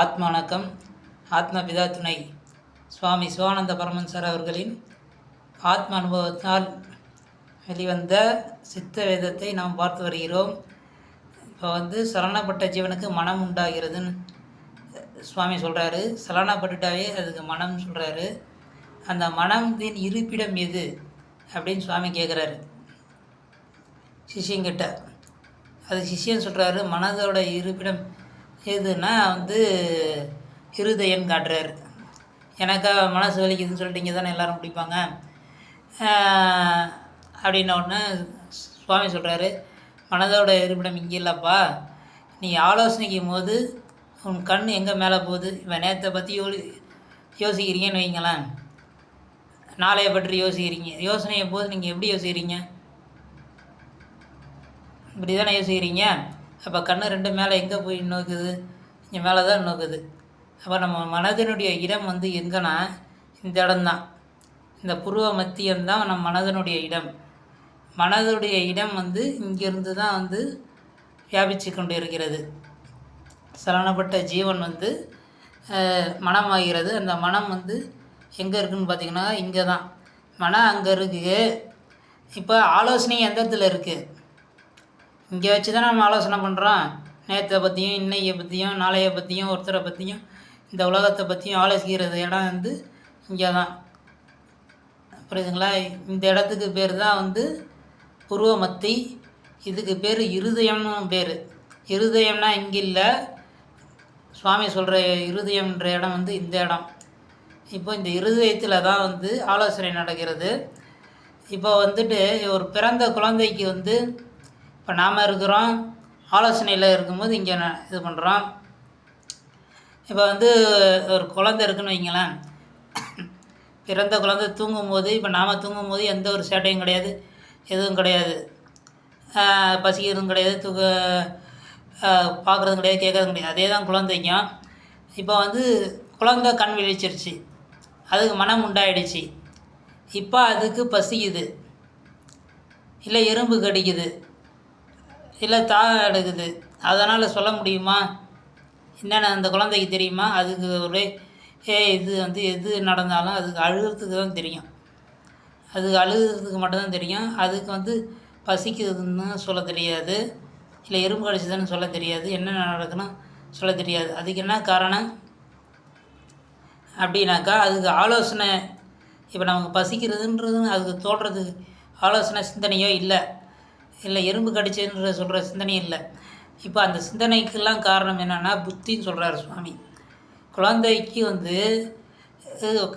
ஆத்ம வணக்கம். ஆத்ம பிதா துணை சுவாமி சிவானந்த பரமன்சர் அவர்களின் ஆத்ம அனுபவத்தால் வெளிவந்த சித்த வேதத்தை நாம் பார்த்து வருகிறோம். இப்போ சலனப்பட்ட ஜீவனுக்கு மனம் உண்டாகிறதுன்னு சுவாமி சொல்கிறாரு. சலனப்பட்டுட்டாவே அதுக்கு மனம் சொல்கிறாரு. அந்த மனத்தின் இருப்பிடம் எது அப்படின்னு சுவாமி கேட்குறாரு சிஷியங்கிட்ட. அது சிஷியன் சொல்கிறாரு, மனதோட இருப்பிடம் எதுன்னா இருதயன்னு காட்டுறாரு. எனக்கா மனசு வலிக்குதுன்னு சொல்லிட்டு இங்கே தானே எல்லோரும் பிடிப்பாங்க அப்படின்ன உடனே சுவாமி சொல்கிறாரு, மனதோட இருப்பிடம் இங்கே இல்லைப்பா. நீ ஆலோசனைக்கும் போது உன் கண் எங்கே மேலே போகுது? இப்போ நேரத்தை பற்றி யோசிக்கிறீங்கன்னு வைங்களேன், நாளையை பற்றி யோசிக்கிறீங்க. யோசனையை போது நீங்கள் எப்படி யோசிக்கிறீங்க? இப்படி தானே யோசிக்கிறீங்க. அப்போ கண்ணு ரெண்டு மேலே எங்கே போய் நோக்குது? இங்கே மேலே தான் நோக்குது. அப்போ நம்ம மனதினுடைய இடம் எங்கன்னா இந்த இடம்தான், இந்த புருவ மத்தியம்தான் நம்ம மனதனுடைய இடம். மனதுடைய இடம் இங்கேருந்து தான் வியாபித்து கொண்டு இருக்கிறது. சலனப்பட்ட ஜீவன் மனமாகிறது. அந்த மனம் எங்கே இருக்குதுன்னு பார்த்திங்கன்னா இங்கே தான். மனம் அங்கே இருக்குது. இப்போ ஆலோசனை எந்த இடத்துல இருக்குது? இங்கே வச்சு தான் நம்ம ஆலோசனை பண்ணுறோம். நேற்றை பற்றியும், இன்னையை பற்றியும், நாளையை பற்றியும், ஒருத்தரை பற்றியும், இந்த உலகத்தை பற்றியும் ஆலோசிக்கிறது இடம் இங்கே தான். புரியுதுங்களா? இந்த இடத்துக்கு பேர் தான் புருவ மத்தி. இதுக்கு பேர் இருதயம்னு பேர். இருதயம்னா இங்கே இல்லை. சுவாமி சொல்கிற இருதயம்ன்ற இடம் இந்த இடம். இப்போ இந்த இருதயத்தில் தான் ஆலோசனை நடக்கிறது. இப்போ ஒரு பிறந்த குழந்தைக்கு இப்போ நாம் இருக்கிறோம், ஆலோசனையில் இருக்கும்போது இங்கே இது பண்ணுறோம். இப்போ ஒரு குழந்தை இருக்குன்னு வைங்களேன். பிறந்த குழந்தை தூங்கும்போது, இப்போ நாம் தூங்கும்போது எந்த ஒரு சேட்டையும் கிடையாது, எதுவும் கிடையாது, பசிக்கிறதும் கிடையாது, பார்க்குறதும் கிடையாது, கேட்குறதும் கிடையாது. அதே தான் குழந்தைக்கும். இப்போ குழந்தை கண் விழிச்சிருச்சு, அதுக்கு மனம் உண்டாயிடுச்சு. இப்போ அதுக்கு பசிக்குது, இல்லை எறும்பு கடிக்குது, இல்லை தாகம் எடுக்குது. அதனால் சொல்ல முடியுமா? என்னென்ன அந்த குழந்தைக்கு தெரியுமா? அதுக்கு ஒரே இது எது நடந்தாலும் அதுக்கு அழுகிறதுக்கு தான் தெரியும். அதுக்கு அழுகிறதுக்கு மட்டும்தான் தெரியும். அதுக்கு பசிக்குதுன்னு சொல்ல தெரியாது, இல்லை எறும்பு கடிச்சதுன்னு சொல்ல தெரியாது, என்னென்ன நடக்குன்னு சொல்ல தெரியாது. அதுக்கு என்ன காரணம் அப்படின்னாக்கா, அதுக்கு ஆலோசனை. இப்போ நமக்கு பசிக்கிறதுன்றது அதுக்கு தோன்றதுக்கு ஆலோசனை சிந்தனையோ இல்லை, எறும்பு கடிச்சுன்ற சொல்கிற சிந்தனையும் இல்லை. இப்போ அந்த சிந்தனைக்கெல்லாம் காரணம் என்னென்னா புத்தின்னு சொல்கிறார் சுவாமி. குழந்தைக்கு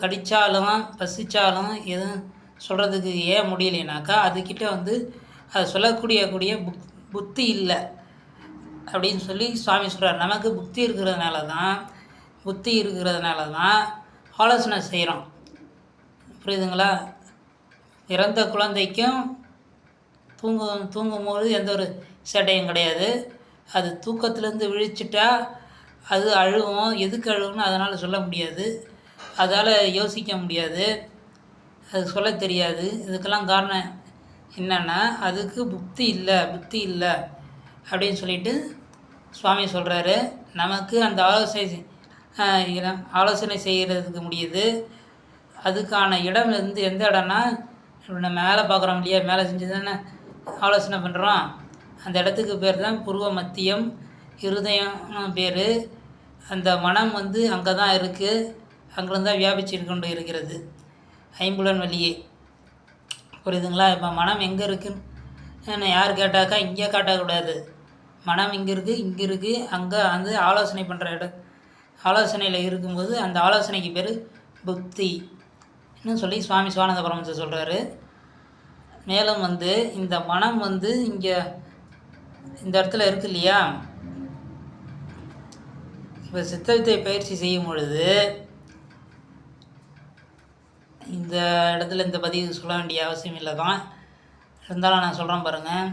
கடித்தாலும் பசித்தாலும் எதுவும் சொல்கிறதுக்கு ஏன் முடியலைனாக்கா, அதுக்கிட்ட அது சொல்லக்கூடிய புத்தி இல்லை அப்படின்னு சொல்லி சுவாமி சொல்கிறார். நமக்கு புத்தி இருக்கிறதுனால தான் ஆலோசனை செய்கிறோம். புரியுதுங்களா? இறந்த குழந்தைக்கும் தூங்கும்போது எந்த ஒரு சேட்டையும் கிடையாது. அது தூக்கத்துலேருந்து விழிச்சிட்டா அது அழுவும். எதுக்கு அழுவுன்னு அதனால் சொல்ல முடியாது, அதால் யோசிக்க முடியாது, அது சொல்ல தெரியாது. இதுக்கெல்லாம் காரணம் என்னென்னா அதுக்கு புத்தி இல்லை அப்படின்னு சொல்லிட்டு சுவாமி சொல்கிறாரு. நமக்கு அந்த ஆலோசனை செய்கிறதுக்கு முடியுது. அதுக்கான இடம் எந்த இடம்னா, நம்ம மேலே பார்க்குறோம் இல்லையா, மேலே செஞ்சு தானே ஆலோசனை பண்ணுறோம். அந்த இடத்துக்கு பேர் தான் புருவ மத்தியம், இருதயம் பேர். அந்த மனம் அங்கே தான் இருக்குது. அங்கேருந்து தான் வியாபிச்சு கொண்டு இருக்கிறது ஐம்புலன் வழியே. புரியுதுங்களா? இப்போ மனம் எங்கே இருக்குன்னு யார் கேட்டாக்கா இங்கே காட்டக்கூடாது. மனம் இங்கே இருக்குது, அங்கே ஆலோசனை பண்ணுற இடம். ஆலோசனையில் இருக்கும்போது அந்த ஆலோசனைக்கு பேர் புத்தி இன்னும் சொல்லி சுவாமி சிவானந்த பரமஹம்சர் சொல்கிறாரு. மேலும் இந்த மனம் இங்கே இந்த இடத்துல இருக்கு இல்லையா. இப்போ சித்தவித்தை பயிற்சி செய்யும் பொழுது இந்த இடத்துல இந்த பதிவு சொல்ல வேண்டிய அவசியம் இல்லை தான், இருந்தாலும் நான் சொல்கிறேன் பாருங்கள்.